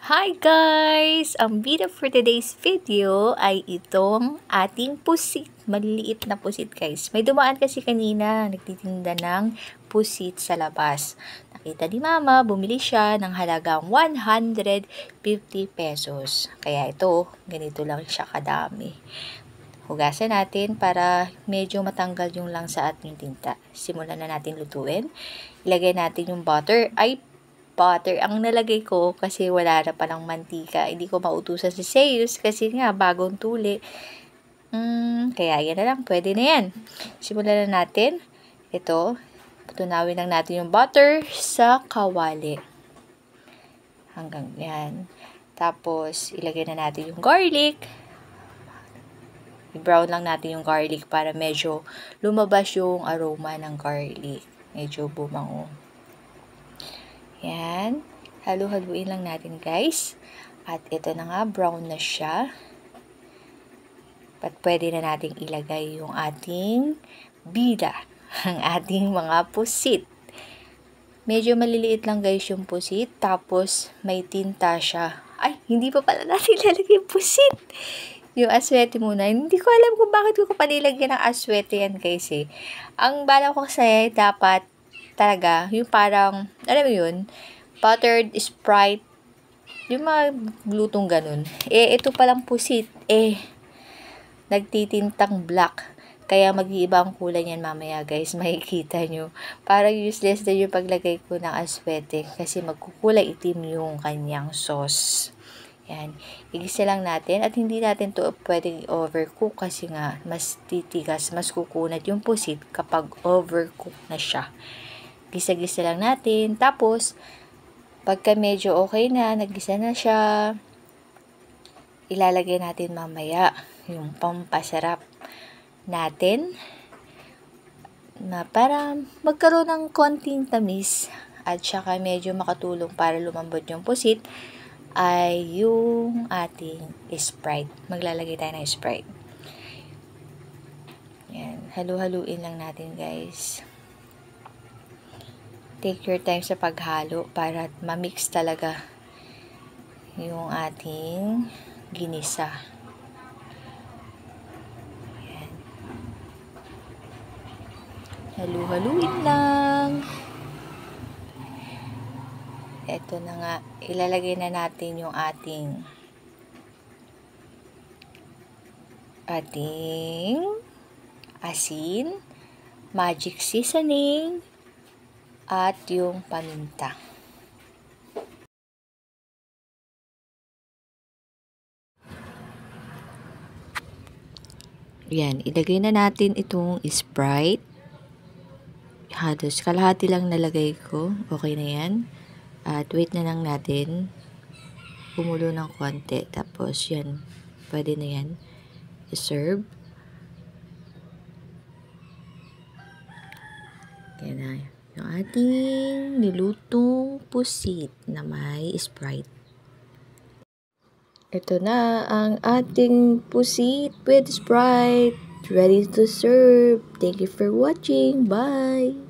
Hi guys! Ang video for today's video ay itong ating pusit. Maliliit na pusit guys. May dumaan kasi kanina, nagtitinda ng pusit sa labas. Nakita ni mama, bumili siya ng halagang 150 pesos. Kaya ito, ganito lang siya kadami. Hugasan natin para medyo matanggal yung lang sa ating tinta. Simulan na natin lutuin. Ilagay natin yung butter. Butter ang nalagay ko kasi wala na palang mantika. Hindi ko mautusan si Seus kasi nga bagong tuli. Kaya yan na lang. Pwede na yan. Simulan na natin. Ito. Tunawin lang natin yung butter sa kawali. Hanggang yan. Tapos, ilagay na natin yung garlic. I-brown lang natin yung garlic para medyo lumabas yung aroma ng garlic. Medyo bumango. Yan. Halu-haluin lang natin guys. At ito na nga, brown na siya. At pwede na nating ilagay yung ating bida. Ang ating mga pusit. Medyo maliliit lang guys yung pusit. Tapos may tinta siya. Ay, hindi pa pala natin ilalagay yung pusit. Yung aswete muna. Hindi ko alam kung bakit ko pa nilagyan ng aswete yan guys eh. Ang bala ko kasi dapat talaga, yung parang, alam mo yun, buttered Sprite, yung mga glutong ganun. Ito palang pusit, nagtitintang black. Kaya mag-iiba ang kulay niyan mamaya guys, makikita nyo. Parang useless na yung paglagay ko ng aswete kasi magkukulay itim yung kanyang sauce. Yan. Igisa lang natin at hindi natin to pwedeng overcook kasi nga mas titigas, mas kukunat yung pusit kapag overcook na siya. Gisa-gisa lang natin. Tapos, pagka medyo okay na, naggisa na siya, ilalagay natin mamaya yung pampasarap natin na para magkaroon ng konting tamis at saka medyo makatulong para lumambot yung pusit ay yung ating Sprite. Maglalagay tayo ng Sprite. Yan. Halu-haluin lang natin guys. Take your time sa paghalo para ma-mix talaga yung ating ginisa. Ayan. Halu-haluin lang. Ito na nga. Ilalagay na natin yung ating asin, magic seasoning, at yung paminta. Yan, ilagay na natin itong Sprite. Halos kalahati lang nalagay ko. Okay na yan. At wait na lang natin. Kumulo ng konti. Tapos yan, pwede na yan. I-serve. Yan na. Yung ating nilutong pusit na may Sprite. Ito na ang ating pusit with Sprite. Ready to serve. Thank you for watching. Bye!